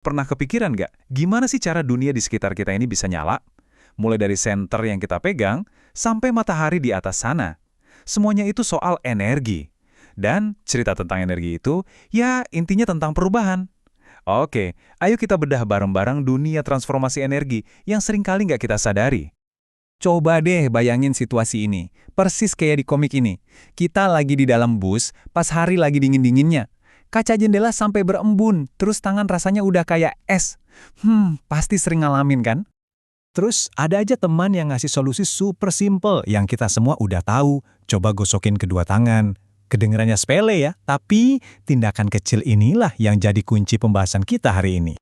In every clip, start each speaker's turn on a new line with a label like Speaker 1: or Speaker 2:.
Speaker 1: Pernah kepikiran nggak, gimana sih cara dunia di sekitar kita ini bisa nyala? Mulai dari senter yang kita pegang, sampai matahari di atas sana. Semuanya itu soal energi. Dan cerita tentang energi itu, ya intinya tentang perubahan. Oke, ayo kita bedah bareng-bareng dunia transformasi energi yang seringkali nggak kita sadari.
Speaker 2: Coba deh bayangin situasi ini, persis kayak di komik ini. Kita lagi di dalam bus, pas hari lagi dingin-dinginnya. Kaca jendela sampai berembun, terus tangan rasanya udah kayak es. Pasti sering ngalamin kan? Terus ada aja teman yang ngasih solusi super simple yang kita semua udah tahu. Coba gosokin kedua tangan. Kedengarannya sepele ya, tapi tindakan kecil inilah yang jadi kunci pembahasan kita hari ini.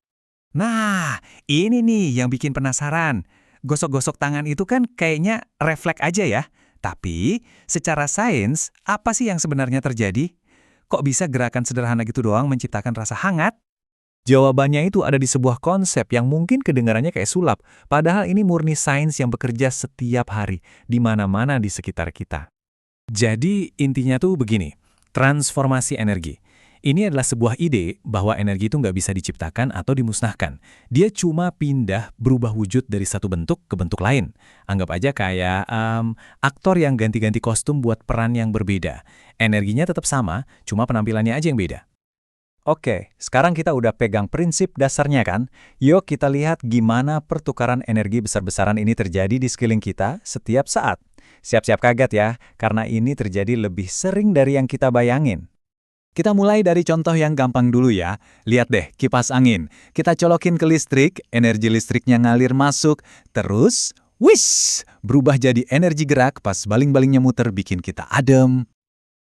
Speaker 2: Nah, ini nih yang bikin penasaran. Gosok-gosok tangan itu kan kayaknya refleks aja ya. Tapi, secara sains, apa sih yang sebenarnya terjadi? Kok bisa gerakan sederhana gitu doang menciptakan rasa hangat? Jawabannya itu ada di sebuah konsep yang mungkin kedengarannya kayak sulap, padahal ini murni sains yang bekerja setiap hari, di mana-mana di sekitar kita. Jadi intinya tuh begini, transformasi energi. Ini adalah sebuah ide bahwa energi itu nggak bisa diciptakan atau dimusnahkan. Dia cuma pindah berubah wujud dari satu bentuk ke bentuk lain. Anggap aja kayak aktor yang ganti-ganti kostum buat peran yang berbeda. Energinya tetap sama, cuma penampilannya aja yang beda. Oke, sekarang kita udah pegang prinsip dasarnya kan? Yuk kita lihat gimana pertukaran energi besar-besaran ini terjadi di sekeliling kita setiap saat. Siap-siap kaget ya, karena ini terjadi lebih sering dari yang kita bayangin. Kita mulai dari contoh yang gampang dulu ya. Lihat deh, kipas angin. Kita colokin ke listrik, energi listriknya ngalir masuk, terus, wish, berubah jadi energi gerak pas baling-balingnya muter bikin kita adem.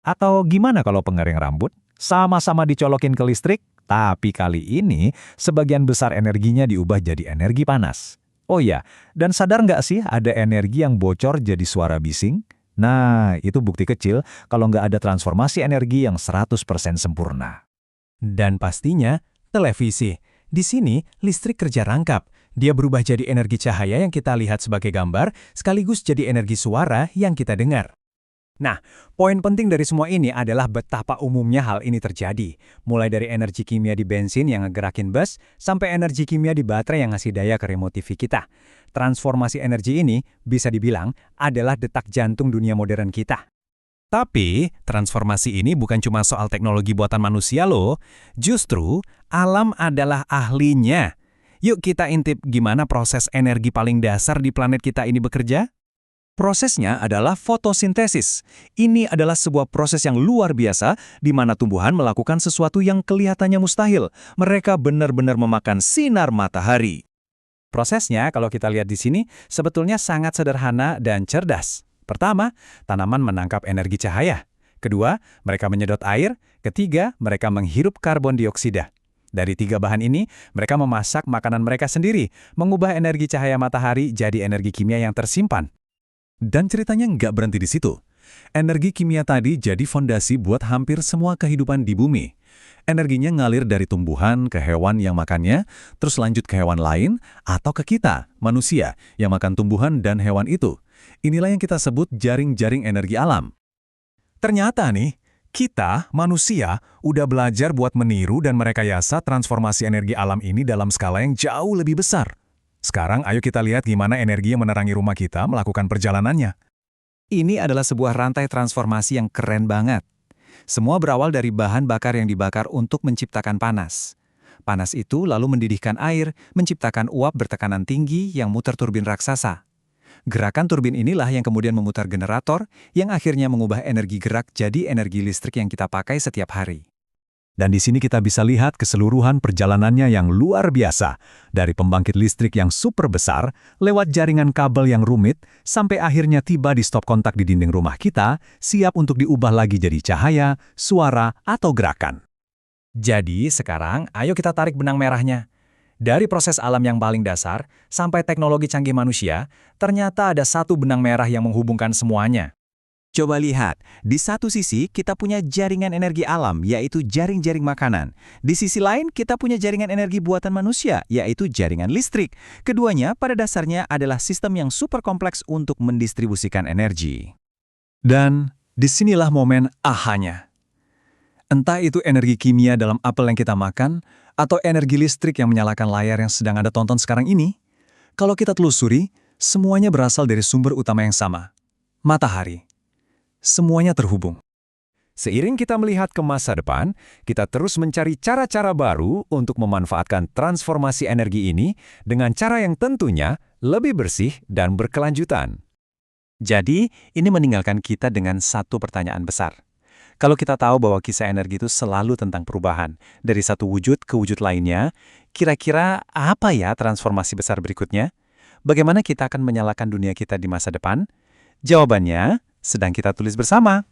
Speaker 2: Atau gimana kalau pengering rambut? Sama-sama dicolokin ke listrik, tapi kali ini sebagian besar energinya diubah jadi energi panas. Oh iya, dan sadar nggak sih ada energi yang bocor jadi suara bising? Nah, itu bukti kecil kalau nggak ada transformasi energi yang 100% sempurna. Dan pastinya, televisi. Di sini, listrik kerja rangkap. Dia berubah jadi energi cahaya yang kita lihat sebagai gambar, sekaligus jadi energi suara yang kita dengar. Nah, poin penting dari semua ini adalah betapa umumnya hal ini terjadi. Mulai dari energi kimia di bensin yang ngegerakin bus, sampai energi kimia di baterai yang ngasih daya ke remote TV kita. Transformasi energi ini bisa dibilang adalah detak jantung dunia modern kita. Tapi, transformasi ini bukan cuma soal teknologi buatan manusia loh. Justru, alam adalah ahlinya. Yuk kita intip gimana proses energi paling dasar di planet kita ini bekerja? Prosesnya adalah fotosintesis. Ini adalah sebuah proses yang luar biasa di mana tumbuhan melakukan sesuatu yang kelihatannya mustahil. Mereka benar-benar memakan sinar matahari. Prosesnya, kalau kita lihat di sini, sebetulnya sangat sederhana dan cerdas. Pertama, tanaman menangkap energi cahaya. Kedua, mereka menyedot air. Ketiga, mereka menghirup karbon dioksida. Dari tiga bahan ini, mereka memasak makanan mereka sendiri, mengubah energi cahaya matahari jadi energi kimia yang tersimpan. Dan ceritanya nggak berhenti di situ. Energi kimia tadi jadi fondasi buat hampir semua kehidupan di bumi. Energinya ngalir dari tumbuhan ke hewan yang makannya, terus lanjut ke hewan lain, atau ke kita, manusia, yang makan tumbuhan dan hewan itu. Inilah yang kita sebut jaring-jaring energi alam. Ternyata nih, kita, manusia, udah belajar buat meniru dan merekayasa transformasi energi alam ini dalam skala yang jauh lebih besar. Sekarang ayo kita lihat gimana energi yang menerangi rumah kita melakukan perjalanannya. Ini adalah sebuah rantai transformasi yang keren banget. Semua berawal dari bahan bakar yang dibakar untuk menciptakan panas. Panas itu lalu mendidihkan air, menciptakan uap bertekanan tinggi yang muter turbin raksasa. Gerakan turbin inilah yang kemudian memutar generator, yang akhirnya mengubah energi gerak jadi energi listrik yang kita pakai setiap hari. Dan di sini kita bisa lihat keseluruhan perjalanannya yang luar biasa. Dari pembangkit listrik yang super besar, lewat jaringan kabel yang rumit, sampai akhirnya tiba di stop kontak di dinding rumah kita, siap untuk diubah lagi jadi cahaya, suara, atau gerakan. Jadi sekarang ayo kita tarik benang merahnya. Dari proses alam yang paling dasar, sampai teknologi canggih manusia, ternyata ada satu benang merah yang menghubungkan semuanya. Coba lihat, di satu sisi kita punya jaringan energi alam, yaitu jaring-jaring makanan. Di sisi lain kita punya jaringan energi buatan manusia, yaitu jaringan listrik. Keduanya pada dasarnya adalah sistem yang super kompleks untuk mendistribusikan energi. Dan disinilah momen ahanya. Entah itu energi kimia dalam apel yang kita makan, Atau energi listrik yang menyalakan layar yang sedang Anda tonton sekarang ini? Kalau kita telusuri, semuanya berasal dari sumber utama yang sama, matahari. Semuanya terhubung.
Speaker 3: Seiring kita melihat ke masa depan, kita terus mencari cara-cara baru untuk memanfaatkan transformasi energi ini dengan cara yang tentunya lebih bersih dan berkelanjutan.
Speaker 1: Jadi, ini meninggalkan kita dengan satu pertanyaan besar. Kalau kita tahu bahwa kisah energi itu selalu tentang perubahan, dari satu wujud ke wujud lainnya, kira-kira apa ya transformasi besar berikutnya? Bagaimana kita akan menyalakan dunia kita di masa depan? Jawabannya sedang kita tulis bersama.